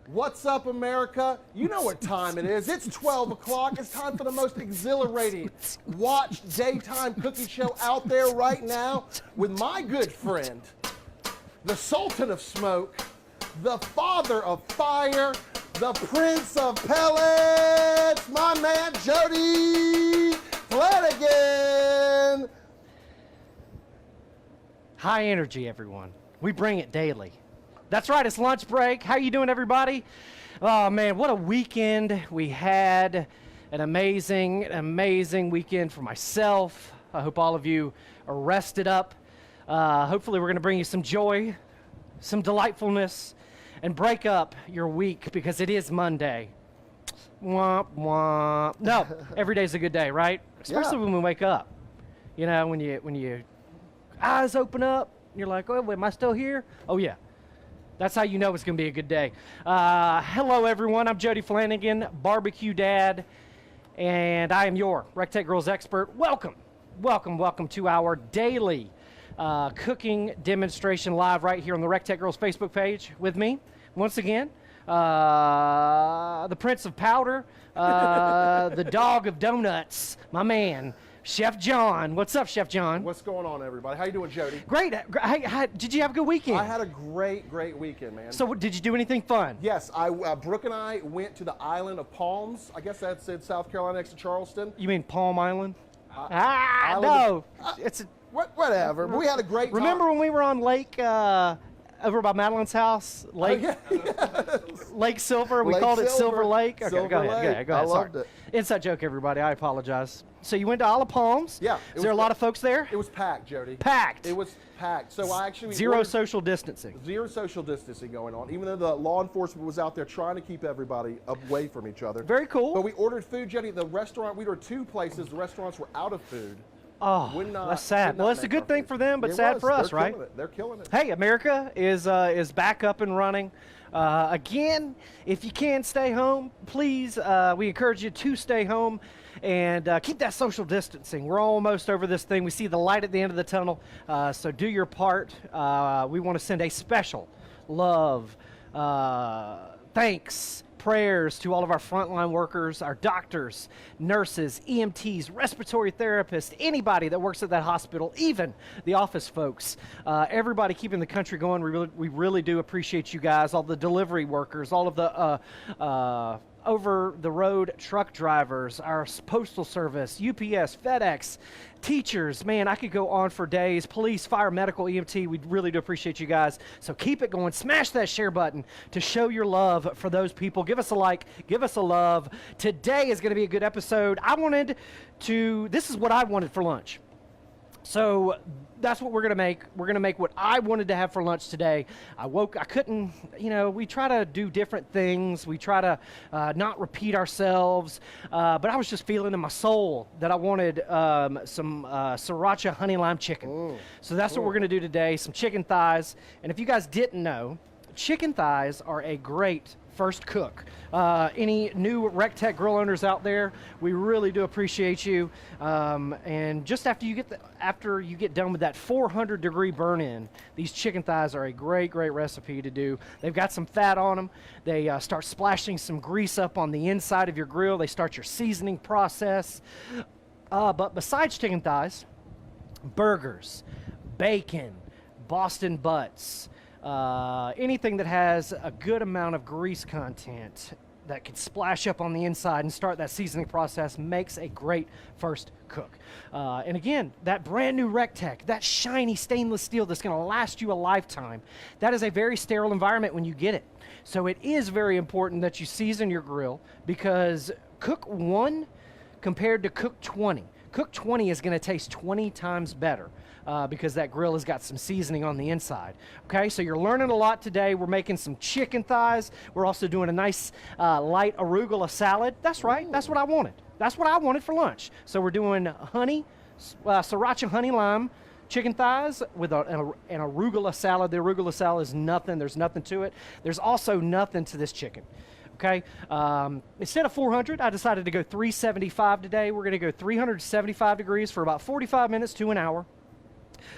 What's up, America? You know what time it is. It's 12 o'clock. It's time for the most exhilarating watched daytime cooking show out there right now with my good friend, the Sultan of Smoke, the Father of Fire, the Prince of Pellets, my man Jody Flanagan. High energy, everyone. We bring it daily. That's right, it's lunch break. How you doing, everybody? Oh, man, what a weekend we had. An amazing weekend for myself. I hope all of you are rested up. Hopefully we're going to bring you some joy, some delightfulness, and break up your week because it is Monday. Womp, womp. No, every day's a good day, right? Especially when we wake up. You know, when you eyes open up, you're like, oh, am I still here? Oh, yeah. That's how you know it's going to be a good day. Hello, everyone. I'm Jody Flanagan, Barbecue Dad, and I am your RecTech Girls expert. Welcome to our daily cooking demonstration live right here on the RecTech Girls Facebook page with me. Once again, the Prince of Powder, the Dog of Donuts, my man, Chef John. What's up, Chef John? What's going on, everybody? How you doing, Jody? Great. Did you have a good weekend? I had a great weekend, man. So did you do anything fun? Yes, Brooke and I went to the island of Palms. I guess that's in South Carolina next to Charleston. You mean Palm Island? Island no. It's a, whatever. But we had a great time. Remember when we were on Lake, over by Madeline's house? Lake, Lake Silver. We called it Silver Lake. Okay, Silver go ahead. Lake. Go ahead. I loved it. Inside joke, everybody. I apologize. So you went to Isle of Palms. Yeah. Is there a lot of folks there? It was packed, Jody. Packed. It was packed. So I actually Zero social distancing. Zero social distancing going on, even though the law enforcement was out there trying to keep everybody away from each other. Very cool. But we ordered food, Jody. The restaurant, we were 2 places. The restaurants were out of food. Oh, that's sad. Well, it's a good thing for them, but sad for us, right? They're killing it. Hey, America is back up and running. Again, if you can stay home, please, we encourage you to stay home and keep that social distancing. We're almost over this thing. We see the light at the end of the tunnel, so do your part. We want to send a special love, thanks, prayers to all of our frontline workers, our doctors, nurses, EMTs, respiratory therapists, anybody that works at that hospital, even the office folks, everybody keeping the country going. We really do appreciate you guys, all the delivery workers, all of the over-the-road truck drivers, our postal service, UPS, FedEx, teachers. Man, I could go on for days. Police, fire, medical, EMT, we really do appreciate you guys. So keep it going. Smash that share button to show your love for those people. Give us a like. Give us a love. Today is going to be a good episode. This is what I wanted for lunch. So that's what we're going to make. We're going to make what I wanted to have for lunch today. I couldn't, we try to do different things. We try to not repeat ourselves. But I was just feeling in my soul that I wanted some Sriracha honey lime chicken. Ooh. So that's what we're going to do today, some chicken thighs. And if you guys didn't know, chicken thighs are a great first cook. Any new RecTech grill owners out there, we really do appreciate you. And just after you get done with that 400-degree burn-in, these chicken thighs are a great recipe to do. They've got some fat on them. They start splashing some grease up on the inside of your grill. They start your seasoning process. But besides chicken thighs, burgers, bacon, Boston butts, anything that has a good amount of grease content that can splash up on the inside and start that seasoning process makes a great first cook. And again, that brand new RecTech, that shiny stainless steel that's going to last you a lifetime, that is a very sterile environment when you get it. So it is very important that you season your grill, because cook 1 compared to cook 20. Cook 20 is going to taste 20 times better. Because that grill has got some seasoning on the inside. Okay, so you're learning a lot today. We're making some chicken thighs. We're also doing a nice light arugula salad. That's right. That's what I wanted. That's what I wanted for lunch. So we're doing Sriracha honey lime chicken thighs with an arugula salad. The arugula salad is nothing. There's nothing to it. There's also nothing to this chicken. Okay, instead of 400, I decided to go 375 today. We're going to go 375 degrees for about 45 minutes to an hour.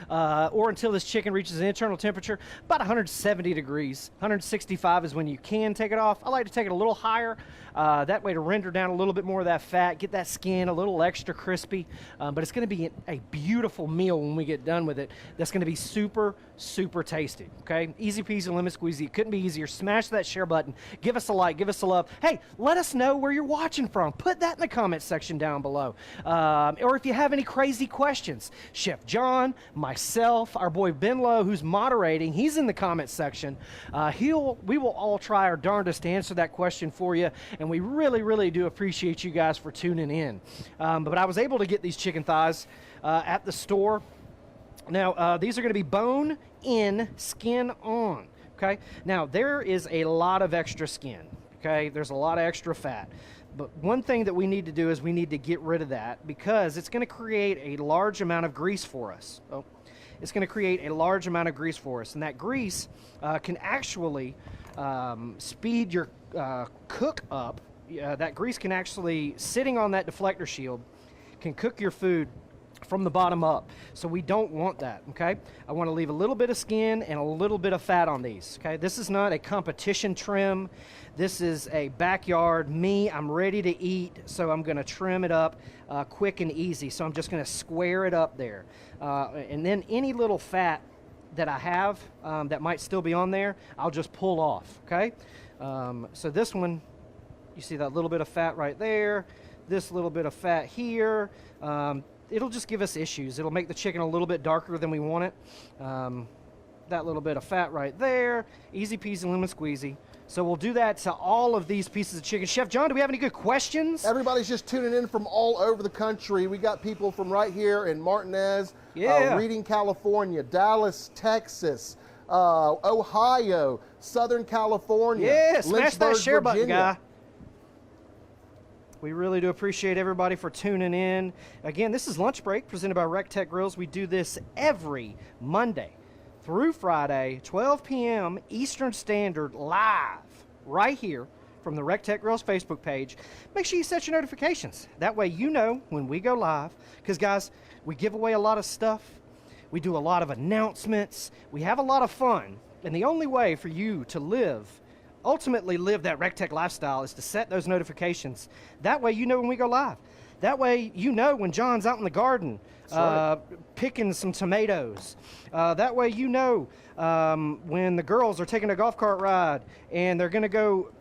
or until this chicken reaches an internal temperature about 170 degrees. 165 is when you can take it off. I like to take it a little higher, that way to render down a little bit more of that fat, get that skin a little extra crispy. But it's going to be a beautiful meal when we get done with it. That's going to be super, super tasty. Okay, easy peasy, lemon squeezy. It couldn't be easier. Smash that share button. Give us a like. Give us a love. Hey, let us know where you're watching from. Put that in the comment section down below. Or if you have any crazy questions, Chef John, myself, our boy Ben Lowe, who's moderating, he's in the comment section. We will all try our darndest to answer that question for you, and we really, really do appreciate you guys for tuning in. But I was able to get these chicken thighs at the store. Now, these are going to be bone in, skin on. Okay. Now, there is a lot of extra skin. Okay. There's a lot of extra fat. But one thing that we need to do is we need to get rid of that because it's going to create a large amount of grease for us. Oh, it's going to create a large amount of grease for us. And that grease can actually speed your cook up. That grease can actually, sitting on that deflector shield, can cook your food from the bottom up. So we don't want that, okay? I want to leave a little bit of skin and a little bit of fat on these, okay? This is not a competition trim. This is a backyard me. I'm ready to eat, so I'm going to trim it up quick and easy. So I'm just going to square it up there. And then any little fat that I have that might still be on there, I'll just pull off, okay? So this one, you see that little bit of fat right there, this little bit of fat here. It'll just give us issues. It'll make the chicken a little bit darker than we want it. That little bit of fat right there, easy peasy lemon squeezy. So we'll do that to all of these pieces of chicken. Chef John, do we have any good questions? Everybody's just tuning in from all over the country. We got people from right here in Martinez, Reading, California, Dallas, Texas, Ohio, Southern California. Yeah, smash that share button, Virginia. guy. We really do appreciate everybody for tuning in. Again, this is Lunch Break presented by RecTech Grills. We do this every Monday through Friday, 12 p.m. Eastern Standard, live right here from the RecTech Grills Facebook page. Make sure you set your notifications. That way you know when we go live. Because, guys, we give away a lot of stuff. We do a lot of announcements. We have a lot of fun. And the only way for you to ultimately live that RecTech lifestyle is to set those notifications. That way you know when we go live. That way you know when John's out in the garden picking some tomatoes. That way you know when the girls are taking a golf cart ride and they're going to go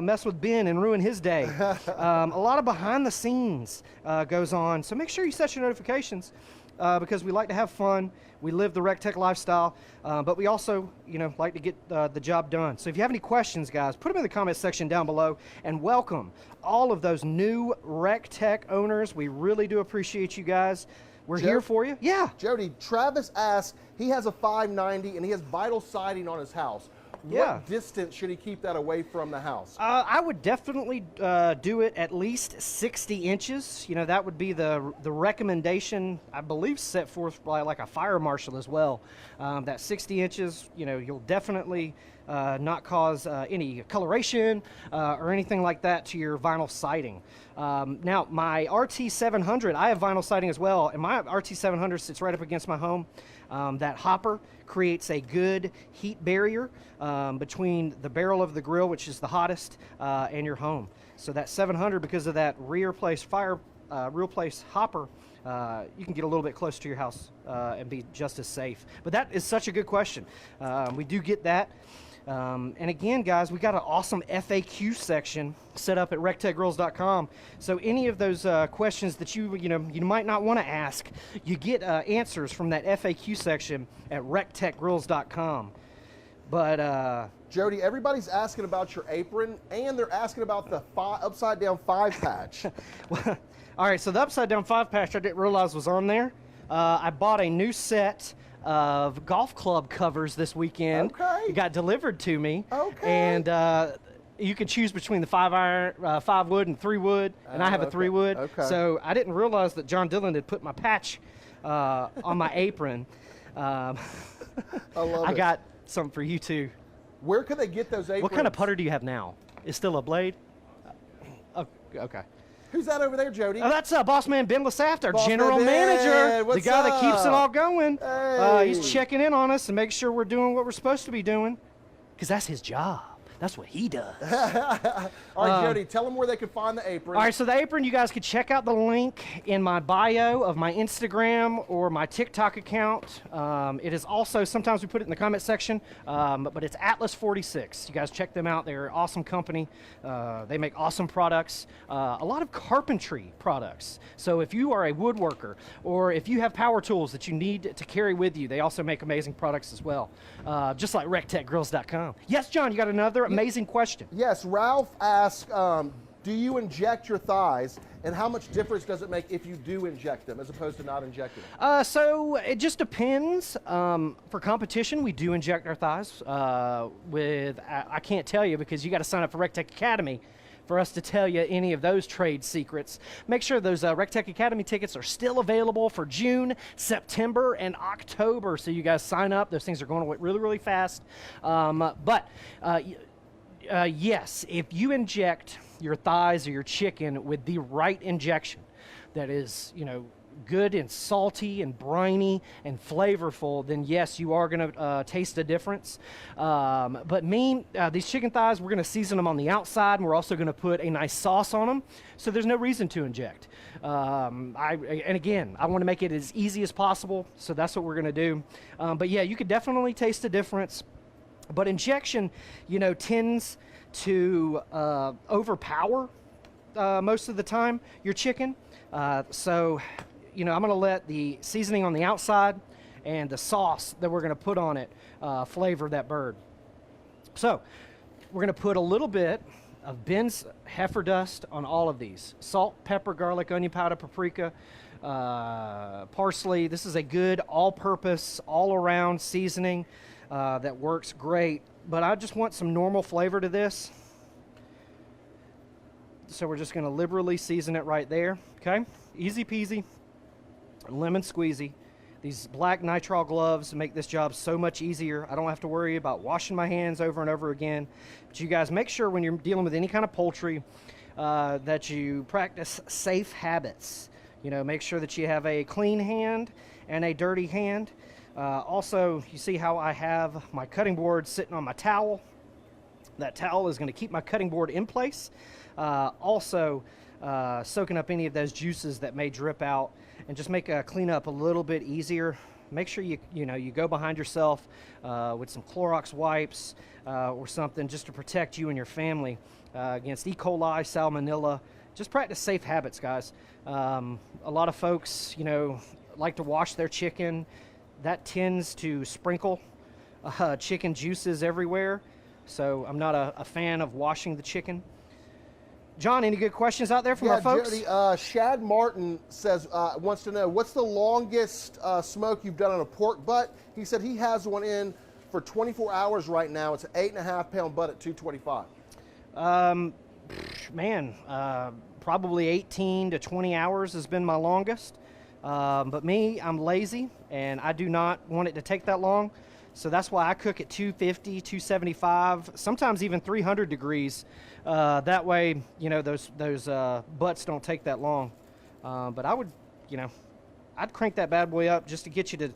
mess with Ben and ruin his day. A lot of behind the scenes goes on. So make sure you set your notifications because we like to have fun. We live the RecTech lifestyle, but we also, like to get the job done. So if you have any questions, guys, put them in the comment section down below, and welcome all of those new RecTech owners. We really do appreciate you guys. We're here for you. Yeah. Jody, Travis asked, he has a 590 and he has vinyl siding on his house. What distance should he keep that away from the house? I would definitely do it at least 60 inches. That would be the recommendation, I believe, set forth by like a fire marshal as well. That 60 inches, you'll definitely not cause any coloration or anything like that to your vinyl siding. Now, my RT700, I have vinyl siding as well, and my RT700 sits right up against my home. That hopper creates a good heat barrier between the barrel of the grill, which is the hottest, and your home. So that 700, because of that rear place hopper, you can get a little bit close to your house and be just as safe. But that is such a good question. We do get that. And again, guys, we got an awesome FAQ section set up at rectechgrills.com. So any of those questions that you might not want to ask, you get answers from that FAQ section at rectechgrills.com. But Jody, everybody's asking about your apron, and they're asking about the upside down 5 patch. Well, all right, so the upside down 5 patch I didn't realize was on there. I bought a new set of golf club covers this weekend. Okay. It got delivered to me. Okay. And you can choose between the 5 wood and 3 wood, and I have a 3 wood. Okay. So I didn't realize that John Dillon had put my patch on my apron. I love it. I got something for you too. Where could they get those aprons? What kind of putter do you have now? Is still a blade? Okay. Who's that over there, Jody? Oh, that's Boss Man Ben Lasaft, our Boss general Man Ben, manager, the what's guy that keeps it up? all going. Hey. He's checking in on us and make sure we're doing what we're supposed to be doing, because that's his job. That's what he does. All right, Jody, tell them where they can find the apron. All right, so the apron, you guys can check out the link in my bio of my Instagram or my TikTok account. It is also, sometimes we put it in the comment section, but it's Atlas 46. You guys check them out. They're an awesome company. They make awesome products, a lot of carpentry products. So if you are a woodworker or if you have power tools that you need to carry with you, they also make amazing products as well, just like RecTechGrills.com. Yes, John, you got another amazing question. Yes, Ralph asked, do you inject your thighs, and how much difference does it make if you do inject them as opposed to not injecting them? So it just depends. For competition, we do inject our thighs. I can't tell you because you got to sign up for RecTech Academy for us to tell you any of those trade secrets. Make sure those RecTech Academy tickets are still available for June, September, and October. So you guys sign up. Those things are going away really, really fast. Yes, if you inject your thighs or your chicken with the right injection that is, good and salty and briny and flavorful, then yes, you are going to taste a difference. But these chicken thighs, we're going to season them on the outside, and we're also going to put a nice sauce on them, so there's no reason to inject. And again, I want to make it as easy as possible, so that's what we're going to do. But yeah, you could definitely taste a difference. But injection, tends to overpower most of the time your chicken. So, I'm going to let the seasoning on the outside and the sauce that we're going to put on it flavor that bird. So, we're going to put a little bit of Ben's heifer dust on all of these. Salt, pepper, garlic, onion powder, paprika, parsley. This is a good all-purpose, all-around seasoning that works great, but I just want some normal flavor to this. So we're just going to liberally season it right there, okay? Easy peasy, lemon squeezy. These black nitrile gloves make this job so much easier. I don't have to worry about washing my hands over and over again. But you guys make sure when you're dealing with any kind of poultry that you practice safe habits. Make sure that you have a clean hand and a dirty hand. Also, you see how I have my cutting board sitting on my towel. That towel is going to keep my cutting board in place. Also, soaking up any of those juices that may drip out and just make cleanup a little bit easier. Make sure you go behind yourself with some Clorox wipes or something just to protect you and your family against E. coli, salmonella. Just practice safe habits, guys. A lot of folks, like to wash their chicken. That tends to sprinkle chicken juices everywhere, so I'm not a fan of washing the chicken. John, any good questions out there from our folks? Jody, Shad Martin says wants to know, what's the longest smoke you've done on a pork butt? He said he has one in for 24 hours right now. It's an 8.5 pound butt at 225. Probably 18 to 20 hours has been my longest. But me, I'm lazy, and I do not want it to take that long. So that's why I cook at 250, 275, sometimes even 300 degrees. That way, those butts don't take that long. But I would, I'd crank that bad boy up just to get you to,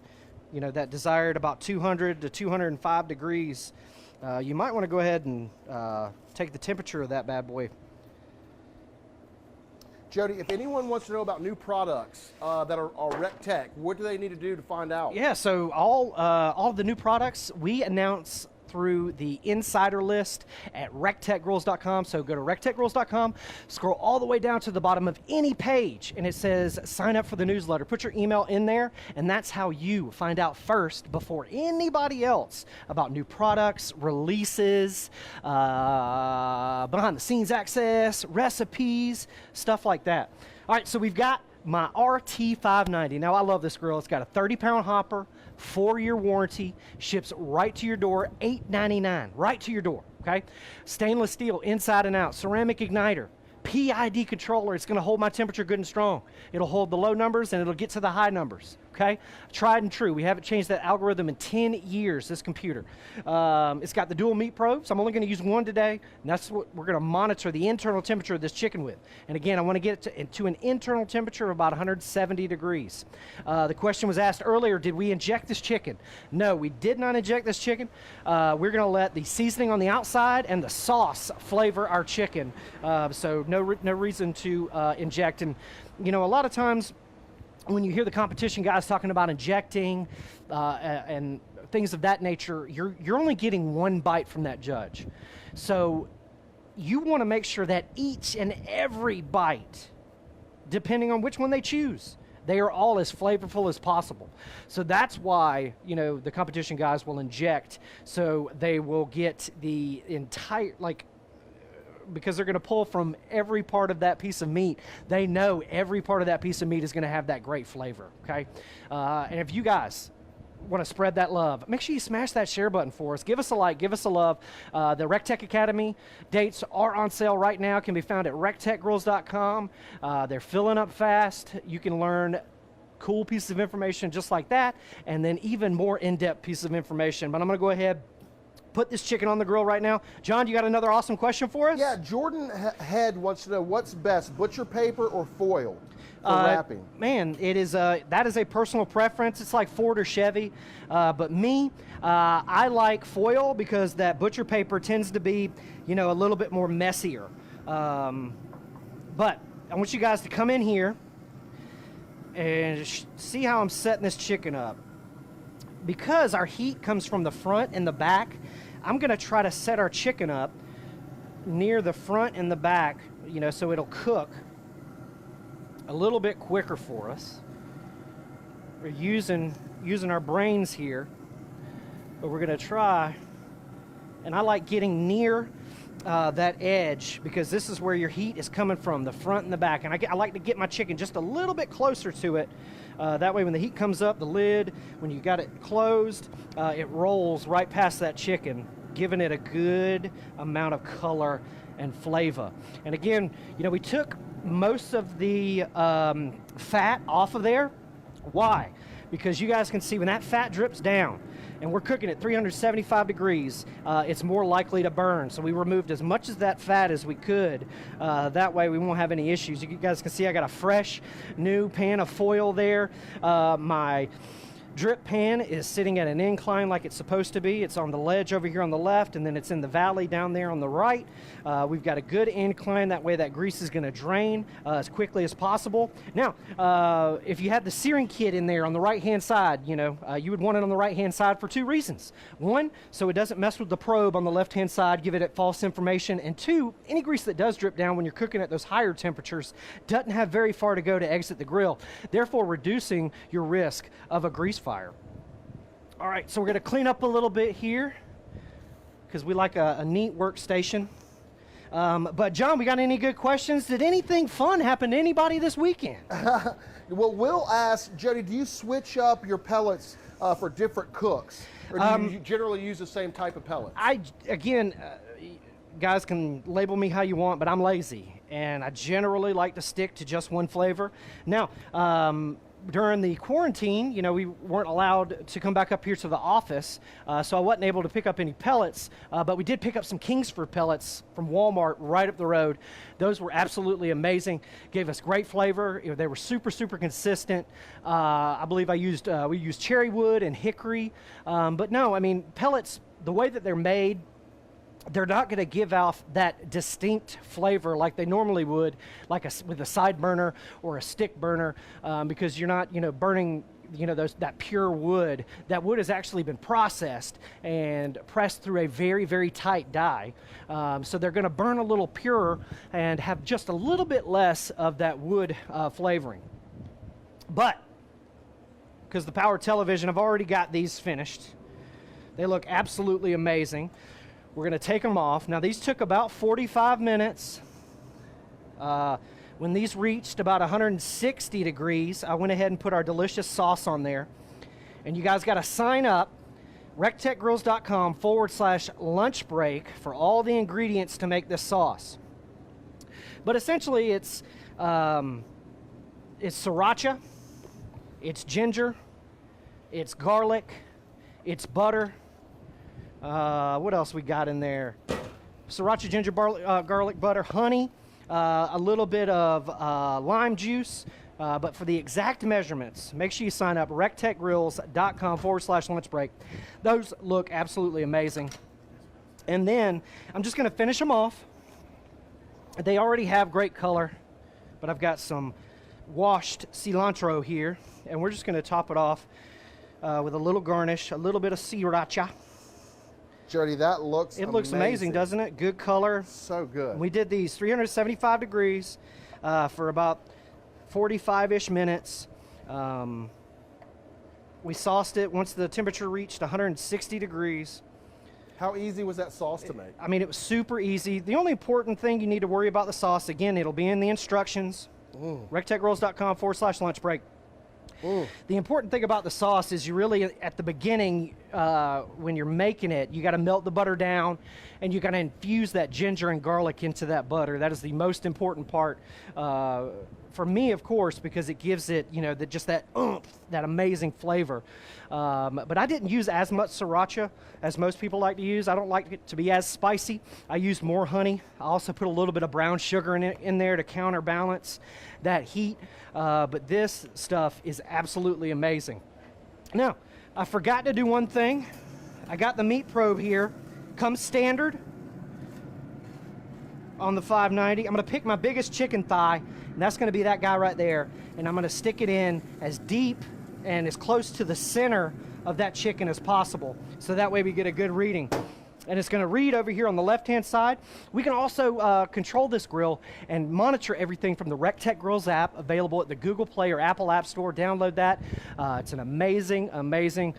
that desired about 200 to 205 degrees. You might want to go ahead and take the temperature of that bad boy. Jody, if anyone wants to know about new products that are RecTech, what do they need to do to find out? Yeah, so all of the new products we announce through the insider list at RecTechGrills.com. So go to RecTechGrills.com, scroll all the way down to the bottom of any page, and it says sign up for the newsletter. Put your email in there, and that's how you find out first before anybody else about new products, releases, behind-the-scenes access, recipes, stuff like that. All right, so we've got my RT590. Now, I love this grill. It's got a 30-pound hopper, 4-year warranty, ships right to your door, $8.99, right to your door, okay? Stainless steel inside and out, ceramic igniter, PID controller. It's going to hold my temperature good and strong. It'll hold the low numbers, and it'll get to the high numbers. Okay, tried and true. We haven't changed that algorithm in 10 years, this computer. It's got the dual meat probes. I'm only going to use one today, and that's what we're going to monitor the internal temperature of this chicken with. And again, I want to get it to an internal temperature of about 170 degrees. The question was asked earlier, did we inject this chicken? No, we did not inject this chicken. We're going to let the seasoning on the outside and the sauce flavor our chicken. So no reason to inject. And, you know, a lot of times, when you hear the competition guys talking about injecting and things of that nature, you're only getting one bite from that judge. So you want to make sure that each and every bite, depending on which one they choose, they are all as flavorful as possible. So that's why, you know, the competition guys will inject, so they will get the entire, like, because they're going to pull from every part of that piece of meat. They know every part of that piece of meat is going to have that great flavor, okay? And if you guys want to spread that love, make sure you smash that share button for us. Give us a like, give us a love. The RecTech Academy dates are on sale right now. Can be found at rectechgrills.com. They're filling up fast. You can learn cool pieces of information just like that, and then even more in-depth pieces of information. But I'm going to go ahead, put this chicken on the grill right now. John, you got another awesome question for us? Yeah, Jordan Head wants to know what's best, butcher paper or foil for wrapping? Man, it is that is a personal preference. It's like Ford or Chevy, but me, I like foil because that butcher paper tends to be, you know, a little bit more messier. But I want you guys to come in here and see how I'm setting this chicken up. Because our heat comes from the front and the back, I'm going to try to set our chicken up near the front and the back, you know, so it'll cook a little bit quicker for us. We're using our brains here, but we're going to try, and I like getting near that edge because this is where your heat is coming from, the front and the back, and I like to get my chicken just a little bit closer to it. That way when the heat comes up, the lid, when you got it closed, it rolls right past that chicken, giving it a good amount of color and flavor. And again, you know, we took most of the fat off of there. Why? Because you guys can see when that fat drips down, and we're cooking at 375 degrees, it's more likely to burn. So we removed as much of that fat as we could. That way we won't have any issues. You guys can see I got a fresh new pan of foil there. My drip pan is sitting at an incline like it's supposed to be. It's on the ledge over here on the left, and then it's in the valley down there on the right. We've got a good incline. That way that grease is going to drain as quickly as possible. Now, if you had the searing kit in there on the right-hand side, you know, you would want it on the right-hand side for two reasons. One, so it doesn't mess with the probe on the left-hand side, give it false information. And two, any grease that does drip down when you're cooking at those higher temperatures doesn't have very far to go to exit the grill, therefore reducing your risk of a grease fire. All right, so we're going to clean up a little bit here because we like a neat workstation. But John, we got any good questions? Did anything fun happen to anybody this weekend? Well, Will asked, Jody, do you switch up your pellets for different cooks? Or do you generally use the same type of pellets? Guys can label me how you want, but I'm lazy. And I generally like to stick to just one flavor. Now, during the quarantine, you know, we weren't allowed to come back up here to the office, so I wasn't able to pick up any pellets, but we did pick up some Kingsford pellets from Walmart right up the road. Those were absolutely amazing, gave us great flavor. They were super, super consistent. I believe we used cherry wood and hickory, but no, I mean, pellets, the way that they're made, they're not going to give off that distinct flavor like they normally would, like with a side burner or a stick burner, because you're not, you know, burning, you know, that pure wood. That wood has actually been processed and pressed through a very, very tight die. So they're going to burn a little purer and have just a little bit less of that wood flavoring. But because the Power Television, I've already got these finished. They look absolutely amazing. We're going to take them off. Now, these took about 45 minutes. When these reached about 160 degrees, I went ahead and put our delicious sauce on there. And you guys got to sign up, rectechgrills.com/lunch break for all the ingredients to make this sauce. But essentially, it's Sriracha, it's ginger, it's garlic, it's butter. What else we got in there? Sriracha ginger garlic butter, honey, a little bit of lime juice. But for the exact measurements, make sure you sign up, rectechgrills.com/lunch break. Those look absolutely amazing. And then I'm just going to finish them off. They already have great color, but I've got some washed cilantro here, and we're just going to top it off with a little garnish, a little bit of sriracha. Jody, that looks amazing. It looks amazing, doesn't it? Good color. So good. We did these 375 degrees for about 45-ish minutes. We sauced it once the temperature reached 160 degrees. How easy was that sauce to make? I mean, it was super easy. The only important thing you need to worry about the sauce, again, it'll be in the instructions. rectechgrills.com/lunch break. The important thing about the sauce is you really, at the beginning, when you're making it, you got to melt the butter down and you got to infuse that ginger and garlic into that butter. That is the most important part for me, of course, because it gives it, you know, just that oomph, that amazing flavor. But I didn't use as much sriracha as most people like to use. I don't like it to be as spicy. I used more honey. I also put a little bit of brown sugar in there to counterbalance that heat. But this stuff is absolutely amazing. Now, I forgot to do one thing. I got the meat probe here. Comes standard on the 590. I'm going to pick my biggest chicken thigh, and that's going to be that guy right there. And I'm going to stick it in as deep and as close to the center of that chicken as possible, so that way we get a good reading. And it's going to read over here on the left-hand side. We can also control this grill and monitor everything from the RecTech Grills app, available at the Google Play or Apple App Store. Download that. It's an amazing, amazing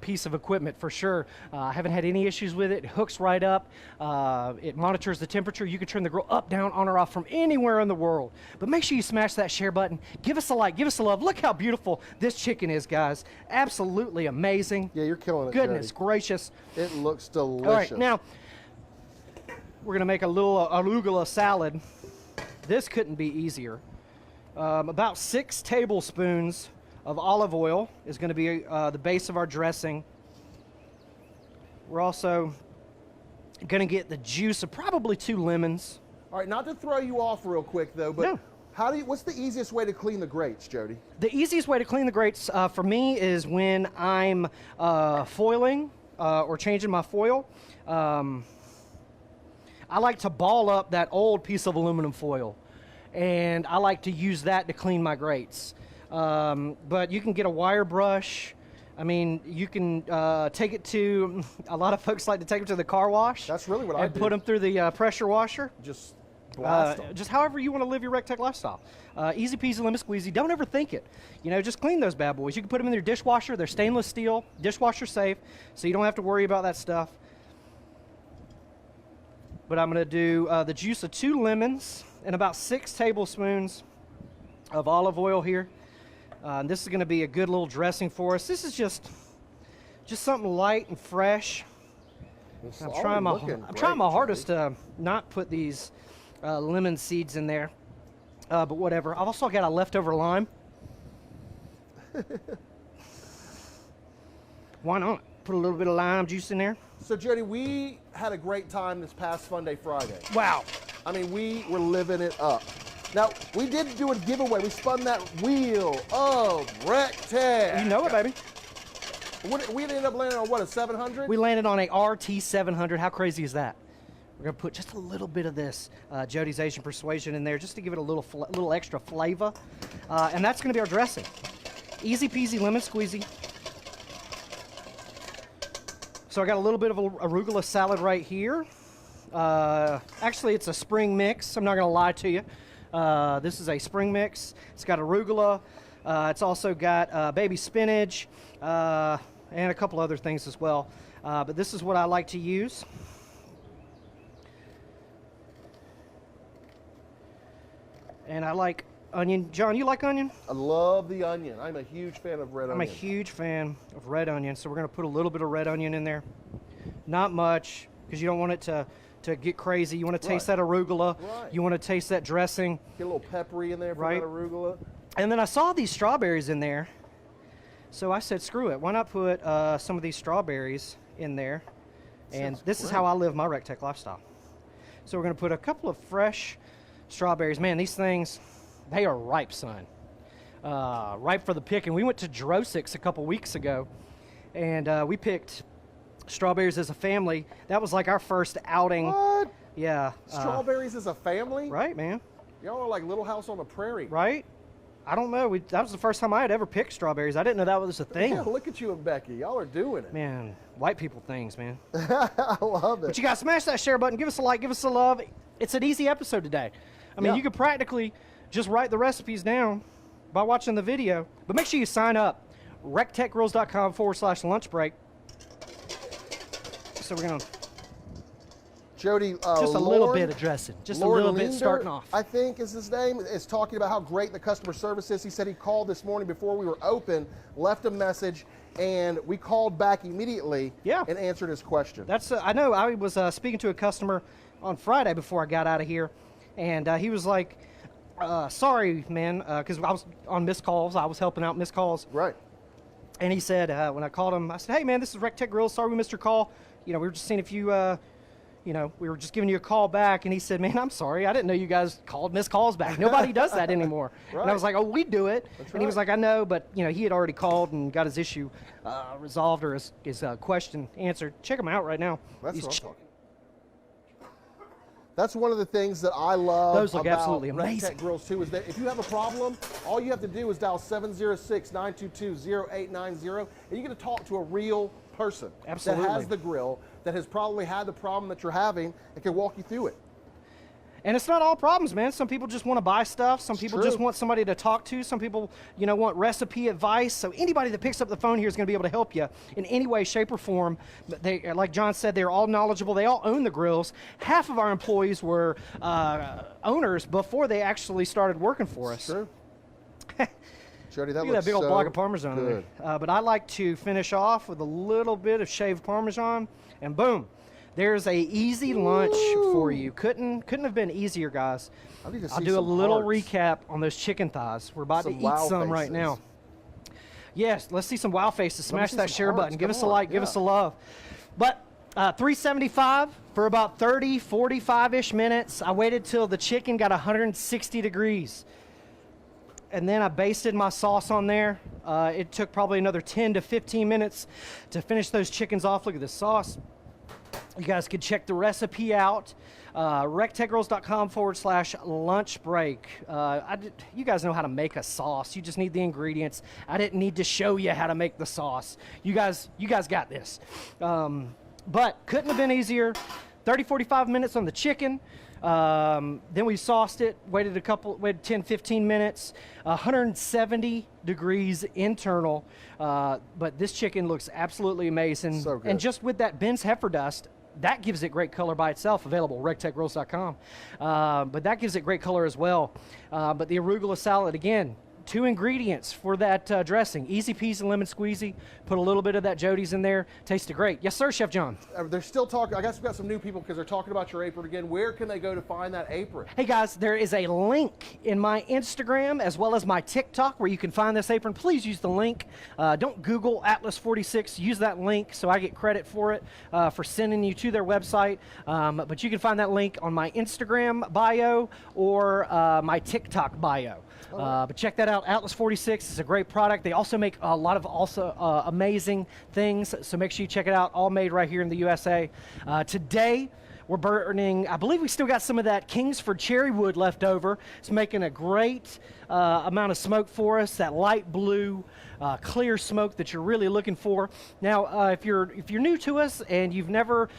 piece of equipment for sure. I haven't had any issues with it. It hooks right up. It monitors the temperature. You can turn the grill up, down, on or off from anywhere in the world. But make sure you smash that share button. Give us a like. Give us a love. Look how beautiful this chicken is, guys. Absolutely amazing. Yeah, you're killing it, Goodness Jody. gracious. It looks delicious. All right, now we're going to make a little arugula salad. This couldn't be easier. About 6 tablespoons of olive oil is going to be the base of our dressing. We're also going to get the juice of probably 2 lemons. All right, not to throw you off real quick though, but No. what's the easiest way to clean the grates, Jody? The easiest way to clean the grates for me is when I'm foiling or changing my foil. I like to ball up that old piece of aluminum foil, and I like to use that to clean my grates. But you can get a wire brush. I mean, you can take it to, a lot of folks like to take them to the car wash. That's really what I and do. put them through the pressure washer. Just blast them. Just however you want to live your RecTech lifestyle. Easy peasy, lemon squeezy. Don't ever think it. You know, just clean those bad boys. You can put them in your dishwasher. They're stainless steel, dishwasher safe, so you don't have to worry about that stuff. But I'm going to do the juice of 2 lemons and about 6 tablespoons of olive oil here. This is going to be a good little dressing for us. This is just something light and fresh. I'm trying my hardest to not put these lemon seeds in there, but whatever. I've also got a leftover lime. Why not? Put a little bit of lime juice in there. So Jody, we had a great time this past Fun Day Friday. Wow. I mean, we were living it up. Now, we did do a giveaway. We spun that wheel of RecTech. You know it, baby. We ended up landing on, what, a 700? We landed on a RT700. How crazy is that? We're going to put just a little bit of this Jody's Asian Persuasion in there just to give it a little extra flavor. And that's going to be our dressing. Easy peasy lemon squeezy. So I got a little bit of arugula salad right here. Actually, it's a spring mix. I'm not going to lie to you. This is a spring mix. It's got arugula. It's also got baby spinach and a couple other things as well. But this is what I like to use. And I like onion. John, you like onion? I love the onion. I'm a huge fan of red onion. I'm a huge fan of red onion, so we're going to put a little bit of red onion in there. Not much, because you don't want it to get crazy. You want to taste that arugula. Right. You want to taste that dressing. Get a little peppery in there from Right. that arugula. And then I saw these strawberries in there. So I said, screw it. Why not put some of these strawberries in there? And Sounds this is great. how I live my RecTech lifestyle. So we're going to put a couple of fresh strawberries. Man, these things, they are ripe, son. Ripe for the picking. We went to Drosix a couple weeks ago, and we picked strawberries as a family. That was like our first outing. What? Yeah. Strawberries as a family? Right, man. Y'all are like Little House on the Prairie. Right? I don't know. That was the first time I had ever picked strawberries. I didn't know that was a thing. Yeah, look at you and Becky. Y'all are doing it. Man, white people things, man. I love it. But you guys smash that share button. Give us a like. Give us a love. It's an easy episode today. I mean, Yeah. you could practically just write the recipes down by watching the video. But make sure you sign up. rectechgrills.com/lunch break. So we're going to Jody, just a little bit of dressing. Just a little bit starting off. I think is his name, is talking about how great the customer service is. He said he called this morning before we were open, left a message, and we called back immediately and answered his question. That's I know. I was speaking to a customer on Friday before I got out of here, and he was like, sorry, man, because I was on missed calls. I was helping out missed calls. Right. And he said, when I called him, I said, hey, man, this is RecTech Grills. Sorry we missed your call. You know, we were just seeing if you, we were just giving you a call back. And he said, man, I'm sorry. I didn't know you guys missed calls back. Nobody does that anymore. Right. And I was like, oh, we do it. That's and he was right. like, I know, but, he had already called and got his issue resolved or his question answered. Check him out right now. That's He's what I'm talking. That's one of the things that I love Those look about absolutely amazing. RecTech Grills too, is that if you have a problem, all you have to do is dial 706-922-0890, and you get to talk to a real person Absolutely. that has the grill, that has probably had the problem that you're having, and can walk you through it. And it's not all problems, man. Some people just want to buy stuff. Some people true. just want somebody to talk to. Some people, want recipe advice. So anybody that picks up the phone here is going to be able to help you in any way, shape, or form. But they, like John said, they're all knowledgeable. They all own the grills. Half of our employees were owners before they actually started working for us. True. Jody, that Look at looks that big old so block of Parmesan in good. there. But I like to finish off with a little bit of shaved Parmesan, and boom. There's a easy lunch for you. Couldn't have been easier, guys. I need to I'll see do a some little hearts. recap on those chicken thighs. We're about Some to eat wow some right faces. now. Yes, let's see some wow faces. Let me Smash see that some share hearts. button. Give Come us a on. like. Give Yeah. us a love. But $3.75 for about 30, 45-ish minutes. I waited till the chicken got 160 degrees. And then I basted my sauce on there. It took probably another 10 to 15 minutes to finish those chickens off. Look at this sauce. You guys can check the recipe out. rectechgrills.com/lunch break. You guys know how to make a sauce. You just need the ingredients. I didn't need to show you how to make the sauce. You guys got this. But couldn't have been easier. 30, 45 minutes on the chicken. Then we sauced it, waited 10, 15 minutes, 170 degrees internal. But this chicken looks absolutely amazing. So good. And just with that Ben's heifer dust, that gives it great color by itself, available at rectechgrills.com. But that gives it great color as well. But the arugula salad, again, 2 ingredients for that dressing. Easy peasy lemon squeezy. Put a little bit of that Jody's in there. Tasted great. Yes, sir, Chef John. They're still talking. I guess we've got some new people because they're talking about your apron again. Where can they go to find that apron? Hey guys, there is a link in my Instagram as well as my TikTok where you can find this apron. Please use the link. Don't Google Atlas46. Use that link so I get credit for it, for sending you to their website. But you can find that link on my Instagram bio or my TikTok bio. But check that out, Atlas46 is a great product. They also make a lot of amazing things, so make sure you check it out, all made right here in the USA. Today, we're burning, I believe we still got some of that Kingsford cherry wood left over. It's making a great amount of smoke for us, that light blue, clear smoke that you're really looking for. Now, if you're new to us and you've never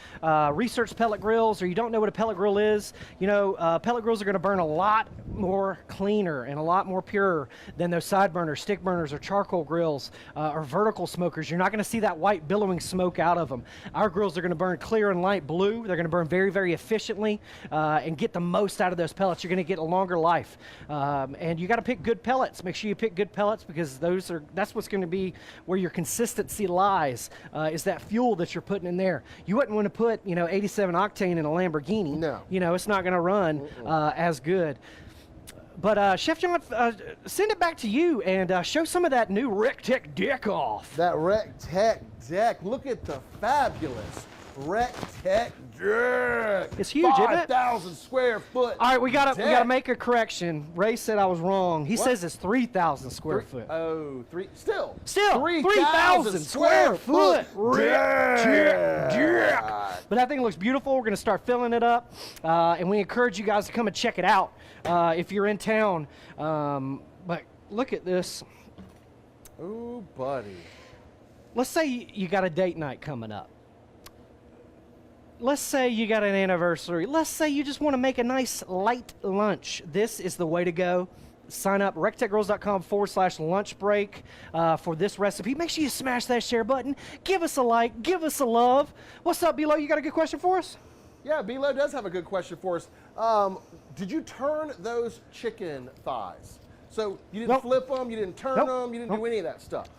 researched pellet grills or you don't know what a pellet grill is, pellet grills are going to burn a lot more cleaner and a lot more pure than those side burners, stick burners, or charcoal grills or vertical smokers. You're not going to see that white billowing smoke out of them. Our grills are going to burn clear and light blue. They're going to burn very, very efficiently and get the most out of those pellets. You're going to get a longer life. And you got to pick good pellets. Make sure you pick good pellets because that's what's going to be where your consistency lies, is that fuel that you're putting in there. You wouldn't want to put 87 octane in a Lamborghini. No. It's not going to run as good. But Chef John, send it back to you and show some of that new RecTech deck off. That RecTech deck. Look at the fabulous RecTech deck. It's huge, isn't it? 5,000 square foot. All right, we gotta deck. make a correction. Ray said I was wrong. He What? says it's 3,000 square foot. Oh, still 3,000 square foot. deck. But that thing looks beautiful. We're gonna start filling it up, and we encourage you guys to come and check it out if you're in town. But look at this. Ooh, buddy. Let's say you got a date night coming up. Let's say you got an anniversary. Let's say you just want to make a nice light lunch. This is the way to go. Sign up, rectechgirls.com/lunch break for this recipe. Make sure you smash that share button. Give us a like. Give us a love. What's up, Bilo? You got a good question for us? Yeah, Bilo does have a good question for us. Did you turn those chicken thighs? So you didn't Nope. flip them, you didn't turn Nope. them, you didn't do Nope. any of that stuff.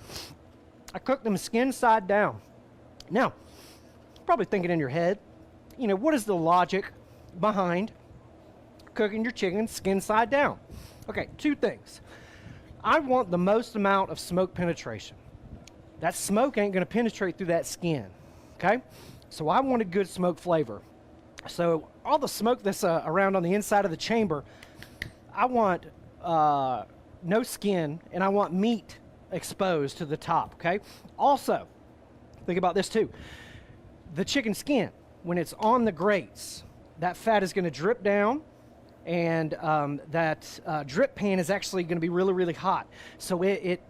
I cooked them skin side down. Now, probably thinking in your head, you know, what is the logic behind cooking your chicken skin side down? Okay, two things. I want the most amount of smoke penetration. That smoke ain't gonna penetrate through that skin, okay? So I want a good smoke flavor. So all the smoke that's around on the inside of the chamber, I want no skin, and I want meat exposed to the top, okay? Also, think about this too. The chicken skin, when it's on the grates, that fat is going to drip down, and that drip pan is actually going to be really, really hot. So it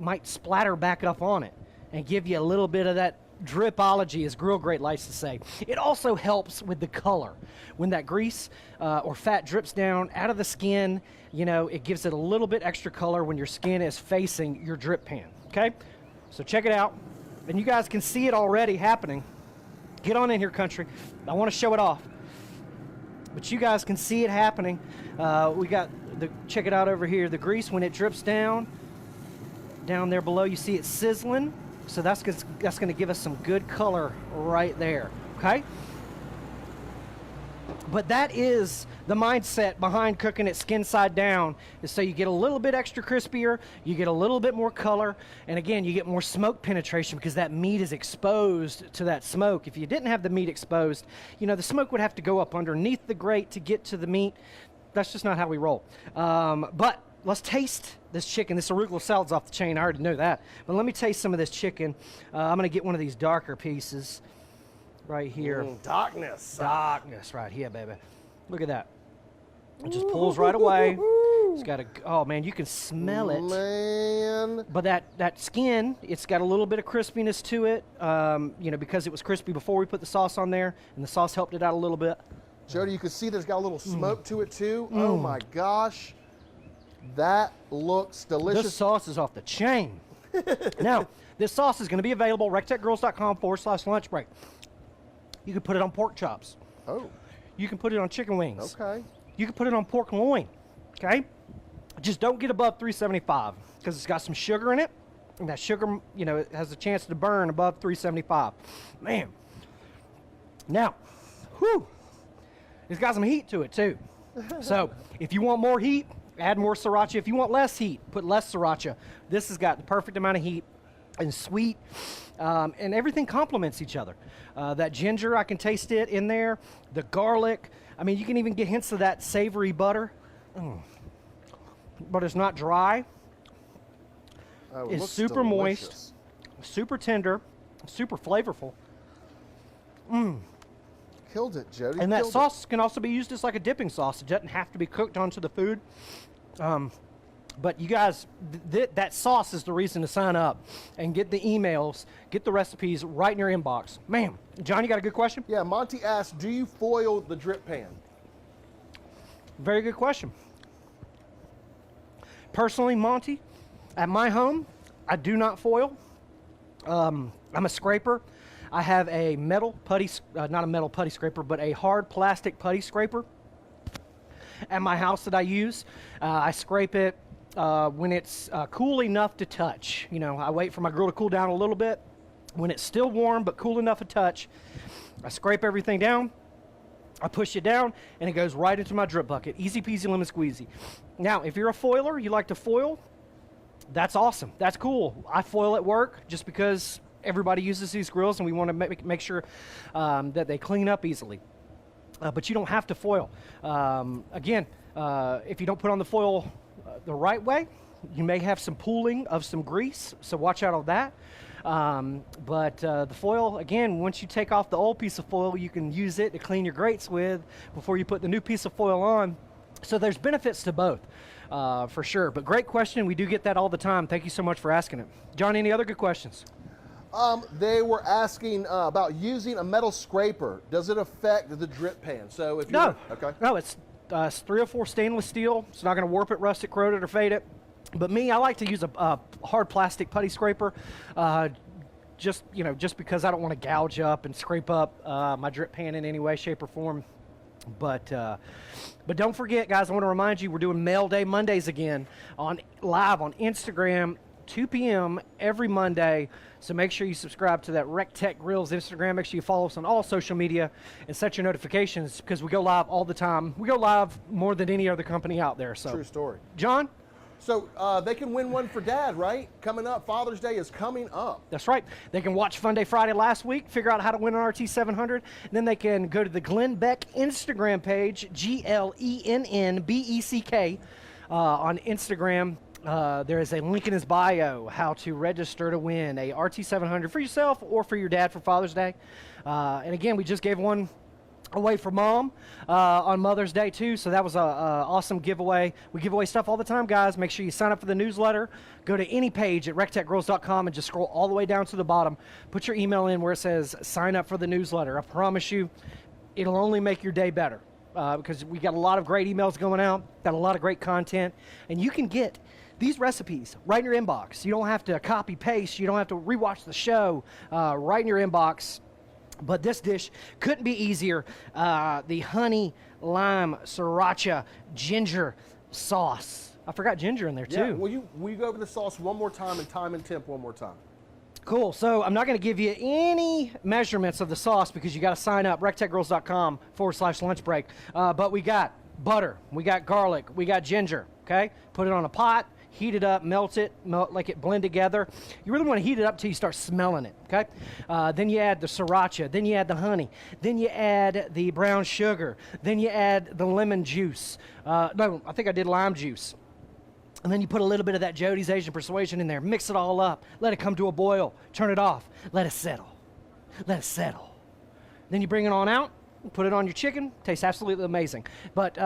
might splatter back up on it and give you a little bit of that dripology, as Grill Great likes to say. It also helps with the color. When that grease or fat drips down out of the skin, you know, it gives it a little bit extra color when your skin is facing your drip pan, okay? So check it out, and you guys can see it already happening. Get on in here, country. I want to show it off. But you guys can see it happening. We got check it out over here. The grease, when it drips down there below, you see it sizzling. So that's going to give us some good color right there, okay? But that is the mindset behind cooking it skin side down, is so you get a little bit extra crispier, you get a little bit more color, and again, you get more smoke penetration because that meat is exposed to that smoke. If you didn't have the meat exposed, you know, the smoke would have to go up underneath the grate to get to the meat. That's just not how we roll. But let's taste this chicken. This arugula salad's off the chain. I already know that. But let me taste some of this chicken. I'm going to get one of these darker pieces right here. Darkness. Darkness right here, baby. Look at that. It just pulls right away. It's got a, oh man, you can smell it. Man. But that skin, it's got a little bit of crispiness to it, you know, because it was crispy before we put the sauce on there, and the sauce helped it out a little bit. Jody, you can see there's got a little smoke to it too. Oh my gosh. That looks delicious. This sauce is off the chain. Now, this sauce is going to be available at rectechgirls.com/lunch break. You can put it on pork chops. Oh, You can put it on chicken wings. okay. You can put it on pork loin. Okay? Just don't get above 375 because it's got some sugar in it. And that sugar, you know, it has a chance to burn above 375. Man. Now, whew, it's got some heat to it too. So if you want more heat, add more sriracha. If you want less heat, put less sriracha. This has got the perfect amount of heat and sweet, and everything complements each other. That ginger, I can taste it in there. The garlic, I mean, you can even get hints of that savory butter. But it's not dry. Oh, it It's looks super moist, delicious. super tender, super flavorful. Killed it, Jody. And that killed sauce can also be used as like a dipping sauce. It doesn't have to be cooked onto the food. But you guys, that sauce is the reason to sign up and get the emails, get the recipes right in your inbox. Man, John, you got a good question? it. Yeah, Monty asked, do you foil the drip pan? Very good question. Personally, Monty, at my home, I do not foil. I'm a scraper. I have a metal putty, not a metal putty scraper, but a hard plastic putty scraper at my house that I use. I scrape it when it's cool enough to touch. You know, I wait for my grill to cool down a little bit. When it's still warm but cool enough to touch, I scrape everything down. I push it down, and it goes right into my drip bucket. Easy peasy lemon squeezy. Now, if you're a foiler, you like to foil, that's awesome. That's cool. I foil at work just because everybody uses these grills, and we want to make sure that they clean up easily. But you don't have to foil. Again, if you don't put on the foil the right way, you may have some pooling of some grease, so watch out on that. But the foil, again, once you take off the old piece of foil, you can use it to clean your grates with before you put the new piece of foil on. So there's benefits to both, for sure. But great question. We do get that all the time. Thank you so much for asking it. John, any other good questions? They were asking about using a metal scraper. Does it affect the drip pan? So if No. okay. No, it's 304 stainless steel. It's not going to warp it, rust it, corrode it, or fade it. But me, I like to use a hard plastic putty scraper, just because I don't want to gouge up and scrape up my drip pan in any way, shape, or form. But don't forget, guys, I want to remind you, we're doing Mail Day Mondays again live on Instagram, 2 p.m. every Monday. So make sure you subscribe to that RecTech Grills Instagram. Make sure you follow us on all social media and set your notifications, because we go live all the time. We go live more than any other company out there. So True story. John? So they can win one for Dad, right? Coming up, Father's Day is coming up. That's right. They can watch Fun Day Friday last week, figure out how to win an RT700, and then they can go to the Glenn Beck Instagram page, GLENNBECK, on Instagram. There is a link in his bio how to register to win a RT700 for yourself or for your dad for Father's Day. And again, we just gave one away for Mom on Mother's Day too, so that was a awesome giveaway. We give away stuff all the time, guys. Make sure you sign up for the newsletter. Go to any page at rectechgrills.com and just scroll all the way down to the bottom. Put your email in where it says sign up for the newsletter. I promise you, it'll only make your day better, because we got a lot of great emails going out, got a lot of great content, and you can get these recipes right in your inbox. You don't have to copy paste. You don't have to rewatch the show. Right in your inbox. But this dish couldn't be easier. The honey lime sriracha ginger sauce. I forgot ginger in there too. Yeah, will you go over the sauce one more time and temp one more time? Cool. So I'm not going to give you any measurements of the sauce because you got to sign up, rectechgrills.com/lunch break. But we got butter, we got garlic, we got ginger. Okay, put it on a pot. Heat it up, melt it, like it blend together. You really want to heat it up till you start smelling it, okay? Then you add the sriracha, then you add the honey, then you add the brown sugar, then you add the lemon juice. No, I think I did lime juice. And then you put a little bit of that Jody's Asian Persuasion in there, mix it all up, let it come to a boil, turn it off, let it settle. Let it settle. Then you bring it on out, put it on your chicken, tastes absolutely amazing. But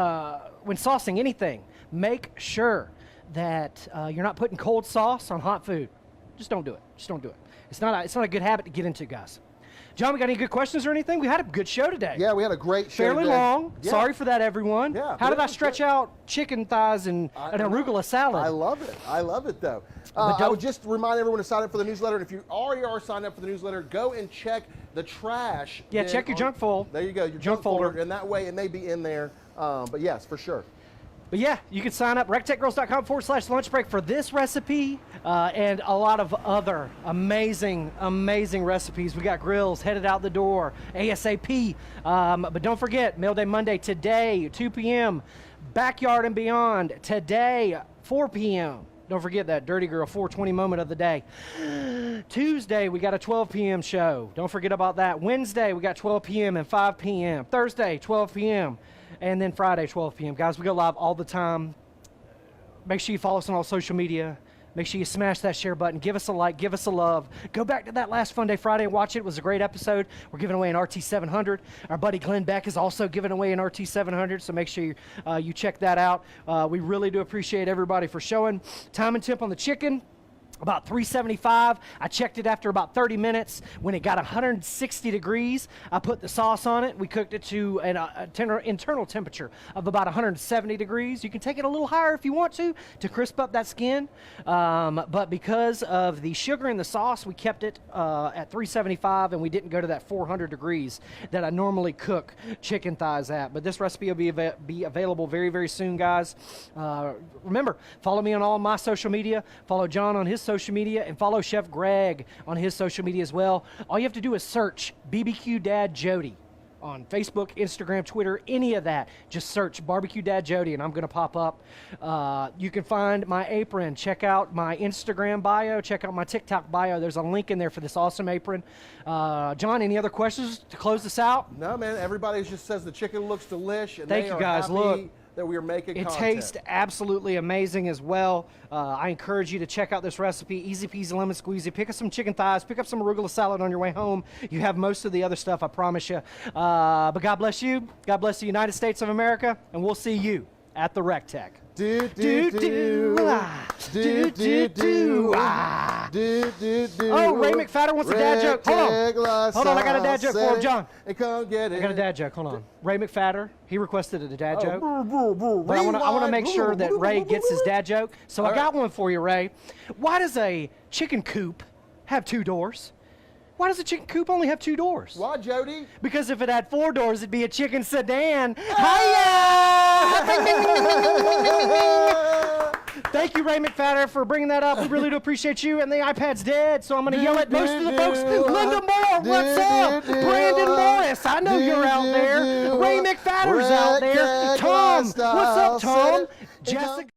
when saucing anything, make sure that you're not putting cold sauce on hot food. Just don't do it. Just don't do it. It's not a good habit to get into, guys. John, we got any good questions or anything? We had a good show today. Yeah, we had a great show Fairly today. long. Yeah. Sorry for that, everyone. Yeah, How did I it was stretch good. out chicken thighs and an arugula salad? I love it. I love it, though. But I would just remind everyone to sign up for the newsletter. And if you already are signed up for the newsletter, go and check the trash. Yeah, check your junk folder. There you go, your junk folder. And that way it may be in there. But yes, for sure. But yeah, you can sign up, rectechgrills.com/lunch break for this recipe and a lot of other amazing, amazing recipes. We got grills headed out the door, ASAP. But don't forget, Mail Day Monday today, 2 p.m. Backyard and Beyond today, 4 p.m. Don't forget that Dirty Girl 420 moment of the day. Tuesday, we got a 12 p.m. show. Don't forget about that. Wednesday, we got 12 p.m. and 5 p.m. Thursday, 12 p.m. And then Friday, 12 p.m. Guys, we go live all the time. Make sure you follow us on all social media. Make sure you smash that share button. Give us a like. Give us a love. Go back to that last Fun Day Friday and watch it. It was a great episode. We're giving away an RT700. Our buddy Glenn Beck is also giving away an RT700, so make sure you check that out. We really do appreciate everybody for showing. Time and temp on the chicken. About 375. I checked it after about 30 minutes. When it got 160 degrees, I put the sauce on it. We cooked it to an internal temperature of about 170 degrees. You can take it a little higher if you want to crisp up that skin. But because of the sugar in the sauce, we kept it at 375, and we didn't go to that 400 degrees that I normally cook chicken thighs at. But this recipe will be available very, very soon, guys. Remember, follow me on all my social media. Follow John on his social media, and follow Chef Greg on his social media as well. All you have to do is search BBQ Dad Jody. on Facebook, Instagram, Twitter, any of that. Just search Barbecue Dad Jody, and I'm going to pop up. You can find my apron. Check out my Instagram bio. Check out my TikTok bio. There's a link in there for this awesome apron. John, any other questions to close this out? No, man. Everybody just says the chicken looks delish, and Thank they you, are guys. happy Look, that we are making it content. tastes absolutely amazing as well. I encourage you to check out this recipe. Easy peasy lemon squeezy. Pick up some chicken thighs. Pick up some arugula salad on your way home. You have most of the other stuff, I promise you. But God bless you. God bless the United States of America, and we'll see you at the Rec Tech. Do do do do do do Oh, Ray McFadden wants a dad joke. Hold on, I got a dad joke for him, John. I got a dad joke. Hold on. Ray McFadden, he requested a dad joke. But I want to make sure that Ray gets his dad joke. So I got one for you, Ray. Why does a chicken coop have 2 doors? Why does a chicken coop only have 2 doors? Why, Jody? Because if it had 4 doors, it'd be a chicken sedan. Hiya! Thank you, Ray McFadden, for bringing that up. We really do appreciate you. And the iPad's dead, so I'm going to yell at most of the folks. Linda Moore, what's up? Brandon Morris, I know you're out there. Ray McFadden's out there. Tom, what's up, Tom? Jessica.